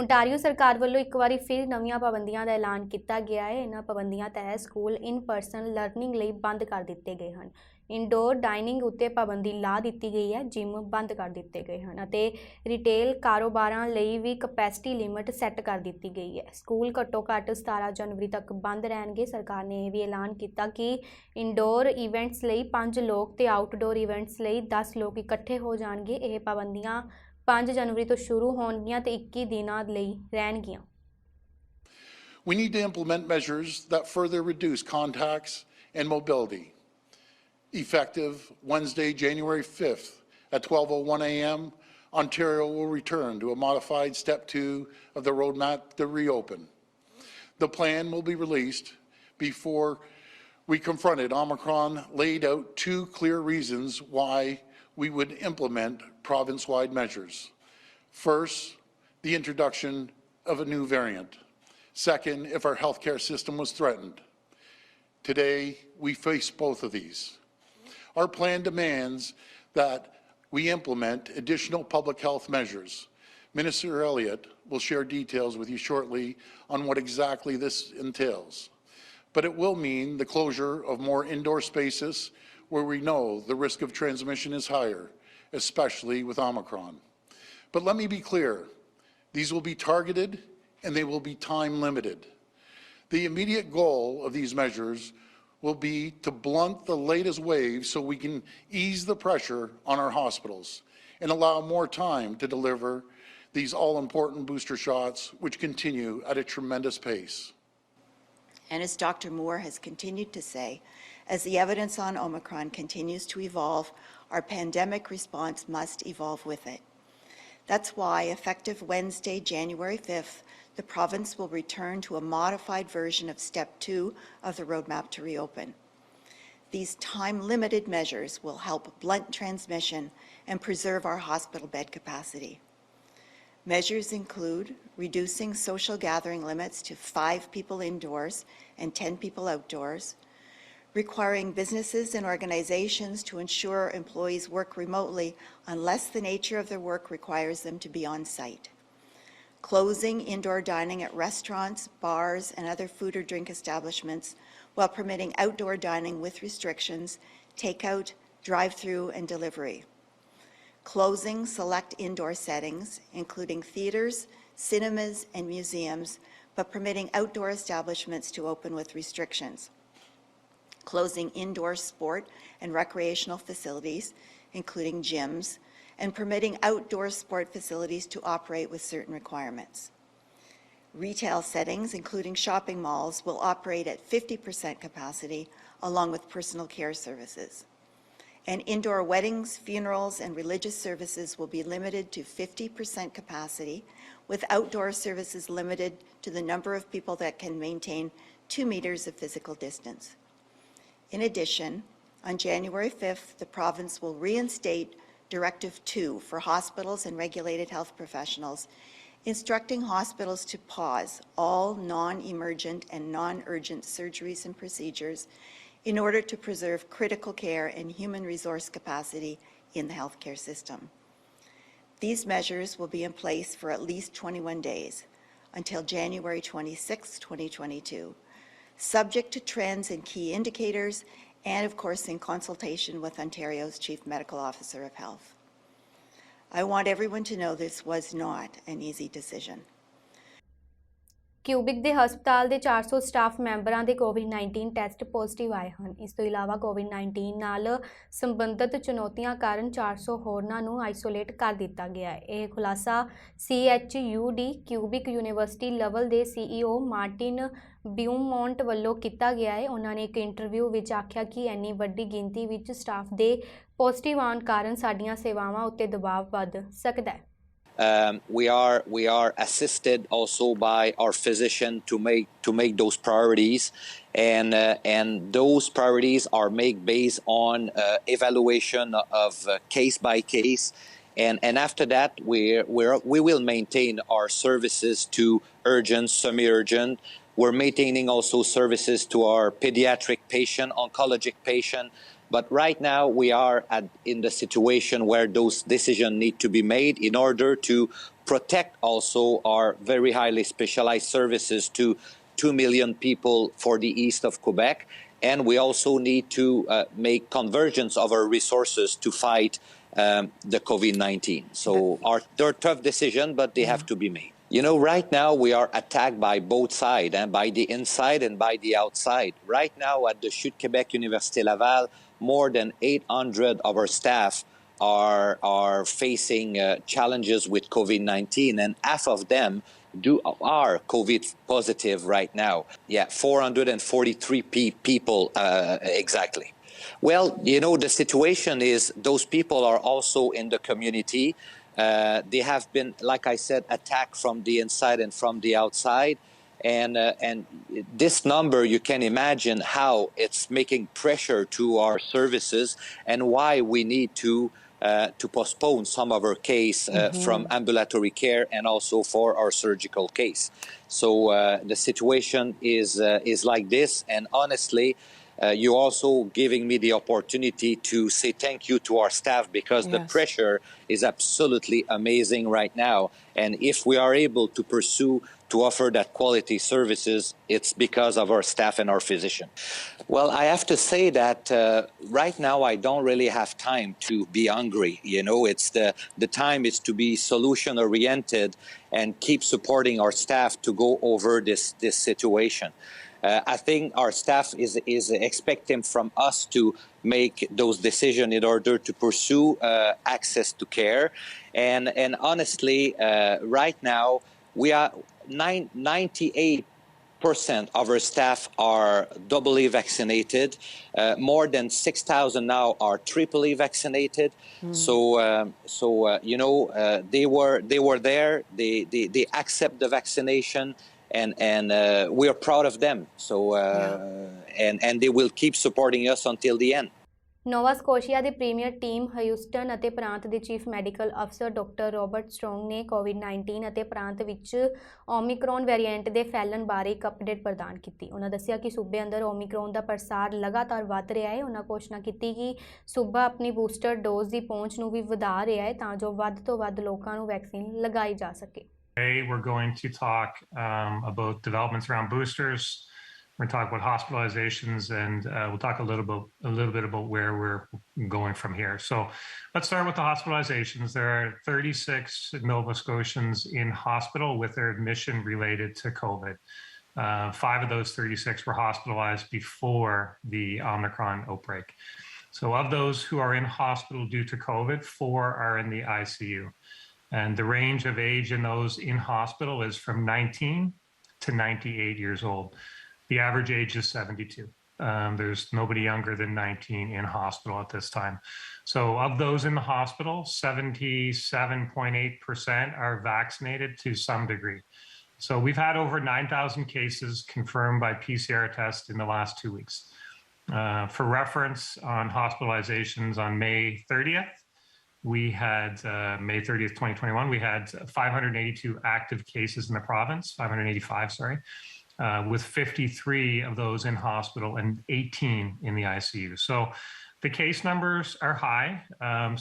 Ontario सरकार ਵੱਲੋਂ ਇੱਕ ਵਾਰੀ ਫਿਰ ਨਵੀਆਂ ਪਾਬੰਦੀਆਂ ਦਾ ਐਲਾਨ ਕੀਤਾ ਗਿਆ ਹੈ। ਇਹਨਾਂ ਪਾਬੰਦੀਆਂ ਤਹਿਤ ਸਕੂਲ ਇਨ ਪਰਸਨ ਲਰਨਿੰਗ ਲਈ ਬੰਦ ਕਰ ਦਿੱਤੇ ਗਏ ਹਨ। ਇੰਡੋਰ ਡਾਈਨਿੰਗ ਉੱਤੇ ਪਾਬੰਦੀ ਲਾ ਦਿੱਤੀ ਗਈ ਹੈ। ਜਿਮ ਬੰਦ ਕਰ ਦਿੱਤੇ ਗਏ ਹਨ ਅਤੇ ਰਿਟੇਲ ਕਾਰੋਬਾਰਾਂ ਲਈ ਵੀ ਕਪੈਸਿਟੀ ਲਿਮਟ ਸੈੱਟ ਕਰ ਦਿੱਤੀ ਗਈ ਹੈ। ਸਕੂਲ ਘੱਟੋ ਘੱਟ 17 ਜਨਵਰੀ ਤੱਕ ਬੰਦ ਰਹਿਣਗੇ। ਸਰਕਾਰ ਨੇ ਇਹ ਵੀ ਐਲਾਨ ਕੀਤਾ ਕਿ ਇੰਡੋਰ ਇਵੈਂਟਸ ਲਈ 5 ਲੋਕ ਤੇ ਆਊਟਡੋਰ ਇਵੈਂਟਸ ਲਈ 10 ਲੋਕ ਇਕੱਠੇ ਹੋ ਜਾਣਗੇ। ਇਹ ਪਾਬੰਦੀਆਂ 5 ਜਨਵਰੀ ਤੋਂ ਸ਼ੁਰੂ ਹੋਣਗੀਆਂ ਤੇ 21 ਦਿਨਾਂ ਲਈ ਰਹਿਣਗੀਆਂ। We need to implement measures that further reduce contacts and mobility. Effective Wednesday, January 5th at 12:01 a.m., Ontario will return to a modified Step 2 of the roadmap to reopen. The plan will be released. Before we confronted Omicron, laid out 2 clear reasons why we would implement province-wide measures. First, the introduction of a new variant. Second, if our healthcare system was threatened. Today, we face both of these. Our plan demands that we implement additional public health measures. Minister Elliott will share details with you shortly on what exactly this entails. But it will mean the closure of more indoor spaces where we know the risk of transmission is higher, especially with Omicron. But let me be clear, these will be targeted and they will be time limited. The immediate goal of these measures will be to blunt the latest wave so we can ease the pressure on our hospitals and allow more time to deliver these all-important booster shots, which continue at a tremendous pace. And as Dr. Moore has continued to say, as the evidence on Omicron continues to evolve, our pandemic response must evolve with it. That's why, effective Wednesday, January 5th, the province will return to a modified version of Step 2 of the roadmap to reopen. These time-limited measures will help blunt transmission and preserve our hospital bed capacity. Measures include reducing social gathering limits to 5 people indoors and 10 people outdoors, requiring businesses and organizations to ensure employees work remotely unless the nature of their work requires them to be on site, closing indoor dining at restaurants, bars, and other food or drink establishments while permitting outdoor dining with restrictions, takeout, drive-through, and delivery, closing select indoor settings, including theaters, cinemas, and museums, but permitting outdoor establishments to open with restrictions, closing indoor sport and recreational facilities, including gyms, and permitting outdoor sport facilities to operate with certain requirements. Retail settings, including shopping malls, will operate at 50% capacity, along with personal care services. And indoor weddings, funerals, and religious services will be limited to 50% capacity, with outdoor services limited to the number of people that can maintain 2 meters of physical distance. In addition, on January 5th, the province will reinstate Directive 2 for hospitals and regulated health professionals, instructing hospitals to pause all non-emergent and non-urgent surgeries and procedures in order to preserve critical care and human resource capacity in the healthcare system. These measures will be in place for at least 21 days, until January 26, 2022, subject to trends and key indicators, and of course in consultation with Ontario's Chief Medical Officer of Health. I want everyone to know this was not an easy decision. Quebec ਦੇ ਹਸਪਤਾਲ ਦੇ 400 staff ਮੈਂਬਰਾਂ ਦੇ ਕੋਵਿਡ-19 test positive ਆਏ ਹਨ। ਇਸ ਤੋਂ ਇਲਾਵਾ ਕੋਵਿਡ-19 ਨਾਲ ਸੰਬੰਧਿਤ ਚੁਣੌਤੀਆਂ ਕਾਰਨ 400 ਹੋਰਨਾਂ ਨੂੰ ਆਈਸੋਲੇਟ ਕਰ ਦਿੱਤਾ ਗਿਆ ਹੈ। ਇਹ ਖੁਲਾਸਾ CHUD ਕਿਊਬਿਕ ਯੂਨੀਵਰਸਿਟੀ ਲੈਵਲ ਦੇ CEO ਮਾਰਟਿਨ ਬਿਊਮੌਂਟ ਵੱਲੋਂ ਕੀਤਾ ਗਿਆ ਹੈ। ਉਹਨਾਂ ਨੇ ਇੱਕ ਇੰਟਰਵਿਊ ਵਿੱਚ ਆਖਿਆ ਕਿ ਇੰਨੀ ਵੱਡੀ ਗਿਣਤੀ ਵਿੱਚ ਸਟਾਫ ਦੇ ਪੋਜ਼ਿਟਿਵ ਆਉਣ ਕਾਰਨ ਸਾਡੀਆਂ ਸੇਵਾਵਾਂ ਉੱਤੇ ਦਬਾਅ ਵੱਧ ਸਕਦਾ ਹੈ। We are assisted also by our physician to make those priorities, and those priorities are made based on evaluation of case by case, and after that we will maintain our services to urgent, semi-urgent. We're maintaining also services to our pediatric patient, oncologic patient. But right now we are in the situation where those decisions need to be made in order to protect also our very highly specialized services to 2 million people for the east of Quebec. And we also need to make convergence of our resources to fight the COVID-19. So they're tough decisions, but they have to be made. You know, right now we are attacked by both sides, and by the inside and by the outside. Right now at the CHUT Québec Université Laval, more than 800 of our staff are facing challenges with COVID-19, and half of them are COVID positive right now. Yeah, 443 people exactly. Well, you know, the situation is those people are also in the community. They have been, like I said, attacked from the inside and from the outside. And this number, you can imagine how it's making pressure to our services and why we need to postpone some of our case from ambulatory care and also for our surgical case. So the situation is like this, and honestly, you're also giving me the opportunity to say thank you to our staff, because the pressure is absolutely amazing right now. And if we are able to pursue to offer that quality services, it's because of our staff and our physician. Well, I have to say that right now I don't really have time to be hungry. You know, it's the time is to be solution oriented and keep supporting our staff to go over this situation. I think our staff is expecting from us to make those decisions in order to pursue access to care. And honestly, right now, we are 98% of our staff are doubly vaccinated. More than 6,000 now are triply vaccinated. So you know, they were there. They accept the vaccination. And we are proud of them. So and they will keep supporting us until the end. Nova Scotia ਦੇ premier team Houston ਅਤੇ ਪ੍ਰਾਂਤ ਦੇ chief medical ਅਫਸਰ doctor Robert strong ਨੇ ਕੋਵਿਡ-19 ਅਤੇ ਪ੍ਰਾਂਤ ਵਿੱਚ Omicron variant ਦੇ ਫੈਲਣ ਬਾਰੇ ਇੱਕ ਅਪਡੇਟ ਪ੍ਰਦਾਨ ਕੀਤੀ। ਉਹਨਾਂ ਦੱਸਿਆ ਕਿ ਸੂਬੇ ਅੰਦਰ ਓਮਿਕਰੋਨ ਦਾ ਪ੍ਰਸਾਰ ਲਗਾਤਾਰ ਵੱਧ ਰਿਹਾ ਹੈ। ਉਹਨਾਂ ਘੋਸ਼ਣਾ ਕੀਤੀ ਕਿ ਸੂਬਾ ਆਪਣੀ ਬੂਸਟਰ ਡੋਜ਼ ਦੀ ਪਹੁੰਚ ਨੂੰ ਵੀ ਵਧਾ ਰਿਹਾ ਹੈ ਤਾਂ ਜੋ ਵੱਧ ਤੋਂ ਵੱਧ ਲੋਕਾਂ ਨੂੰ ਵੈਕਸੀਨ ਲਗਾਈ ਜਾ ਸਕੇ। Today, we're going to talk about developments around boosters. We're going to talk about hospitalizations, and we'll talk a little bit about where we're going from here. So let's start with the hospitalizations. There are 36 Nova Scotians in hospital with their admission related to COVID. 5 of those 36 were hospitalized before the Omicron outbreak. So of those who are in hospital due to COVID, 4 are in the ICU. And the range of age in those in hospital is from 19 to 98 years old. The average age is 72. There's nobody younger than 19 in hospital at this time. So of those in the hospital, 77.8% are vaccinated to some degree. So we've had over 9,000 cases confirmed by PCR test in the last 2 weeks. For reference, on hospitalizations on May 30th, we had, May 30th, 2021, we had 582 active cases in the province, 585, sorry, with 53 of those in hospital and 18 in the ICU. So the case numbers are high,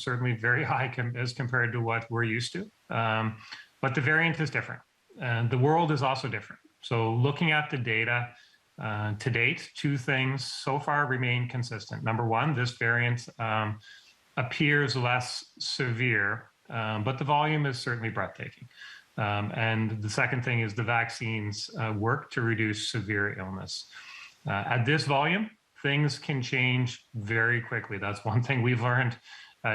certainly very high as compared to what we're used to, but the variant is different. The world is also different. So looking at the data, to date, 2 things so far remain consistent. Number one, this variant appears less severe, but the volume is certainly breathtaking. And the second thing is the vaccines work to reduce severe illness. At this volume, things can change very quickly. That's one thing we've learned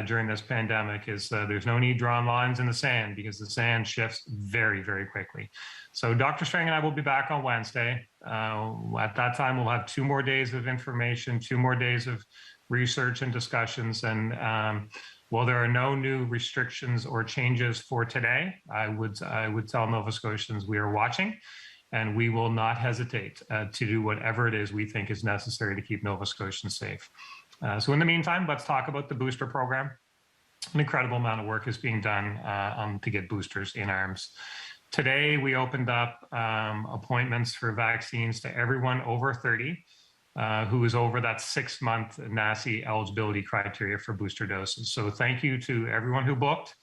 during this pandemic is there's no need drawing lines in the sand, because the sand shifts very, very quickly. So Dr. Strang and I will be back on Wednesday. At that time, we'll have 2 more days of information, 2 more days of research and discussions. And while there are no new restrictions or changes for today, I would tell Nova Scotians we are watching, and we will not hesitate to do whatever it is we think is necessary to keep Nova Scotians safe. So in the meantime, let's talk about the booster program. An incredible amount of work is being done to get boosters in arms. Today, we opened up appointments for vaccines to everyone over 30. Who is over that 6-month NACI eligibility criteria for booster doses. So thank you to everyone who booked.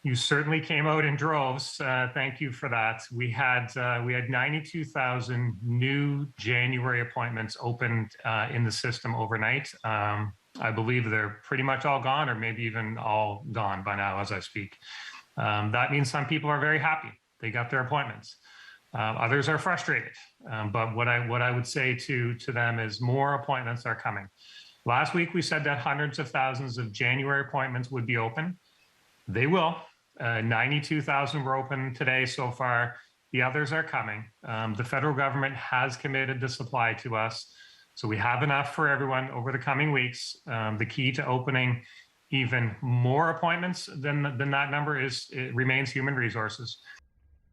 You certainly came out in droves. Thank you for that. We had 92,000 new January appointments opened in the system overnight. I believe they're pretty much all gone, or maybe even all gone by now as I speak. That means some people are very happy. They got their appointments. Others are frustrated. But what I would say to them is more appointments are coming. Last week, we said that hundreds of thousands of January appointments would be open. They will. 92,000 were open today so far. The others are coming. The federal government has committed the supply to us. So we have enough for everyone over the coming weeks. The key to opening even more appointments than that number remains human resources.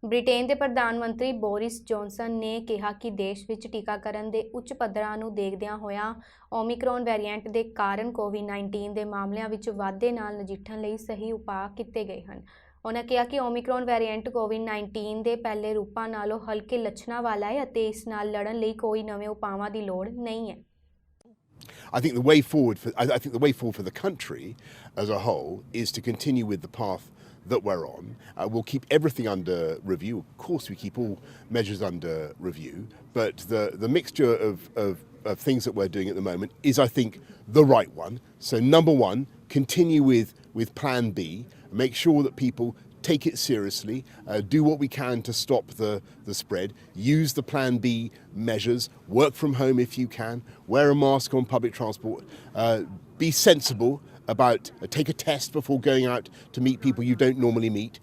Britain ਦੇ ਪ੍ਰਧਾਨ ਮੰਤਰੀ Boris Johnson ਨੇ ਕਿਹਾ ਕਿ ਦੇਸ਼ ਵਿੱਚ ਟੀਕਾਕਰਨ ਦੇ ਉੱਚ ਪੱਧਰਾਂ ਨੂੰ ਦੇਖਦਿਆਂ ਹੋਇਆਂ ਓਮਿਕਰੋਨ ਵੇਰੀਐਂਟ ਦੇ ਕਾਰਨ ਕੋਵਿਡ-19 ਦੇ ਮਾਮਲਿਆਂ ਵਿੱਚ ਵਾਧੇ ਨਾਲ ਨਜਿੱਠਣ ਲਈ ਸਹੀ ਉਪਾਅ ਕੀਤੇ ਗਏ ਹਨ। ਉਹਨਾਂ ਕਿਹਾ ਕਿ ਓਮਿਕਰੋਨ ਵੇਰੀਐਂਟ ਕੋਵਿਡ-19 ਦੇ ਪਹਿਲੇ ਰੂਪਾਂ ਨਾਲੋਂ ਹਲਕੇ ਲੱਛਣਾਂ ਵਾਲਾ ਹੈ ਅਤੇ ਇਸ ਨਾਲ ਲੜਨ ਲਈ ਕੋਈ ਨਵੇਂ ਉਪਾਵਾਂ ਦੀ ਲੋੜ ਨਹੀਂ ਹੈ। I think the way forward for the country as a whole is to continue with the path that we're on. We'll keep everything under review. Of course, we keep all measures under review, but the mixture of things that we're doing at the moment is, I think, the right one. So number one, continue with Plan B. Make sure that people take it seriously, do what we can to stop the spread, use the Plan B measures, work from home if you can, wear a mask on public transport, be sensible about take a test before going out to meet people you don't normally meet,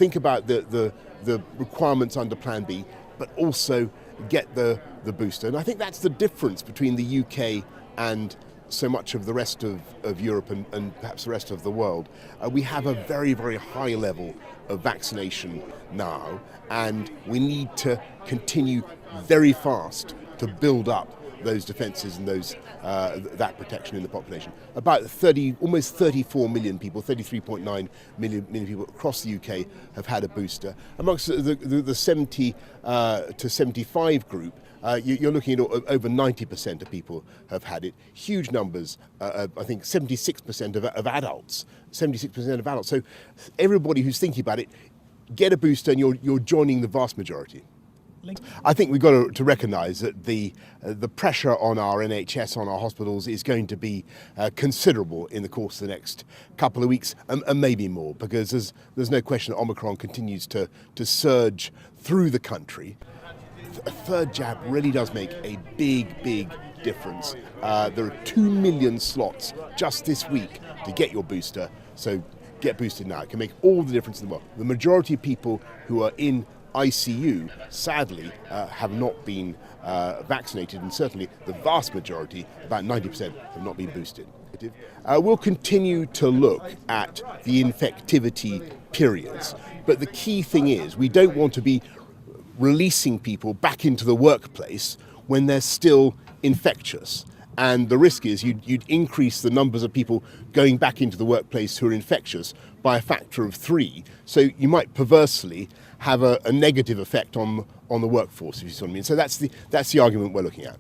think about the requirements under Plan B, but also get the booster. And I think that's the difference between the UK and so much of the rest of Europe and perhaps the rest of the world. We have a very, very high level of vaccination now, and we need to continue very fast to build up those defences and that protection in the population. About almost 34 million people, 33.9 million people across the UK have had a booster. Amongst the 70 to 75 group, you're looking at over 90% of people have had it. Huge numbers, I think 76% of adults. 76% of adults. So everybody who's thinking about it, get a booster and you're joining the vast majority. I think we've got to recognise that the pressure on our NHS, on our hospitals, is going to be considerable in the course of the next couple of weeks and maybe more, because there's no question that Omicron continues to surge through the country. A third jab really does make a big difference. There are 2 million slots just this week to get your booster, so get boosted now. It can make all the difference in the world. The majority of people who are in ICU, sadly, have not been vaccinated, and certainly the vast majority, about 90%, have not been boosted. We'll continue to look at the infectivity periods, but the key thing is we don't want to be releasing people back into the workplace when they're still infectious. And the risk is you'd increase the numbers of people going back into the workplace who are infectious by a factor of 3. So you might perversely have a negative effect on the workforce, if you see what I mean. So that's the argument we're looking at.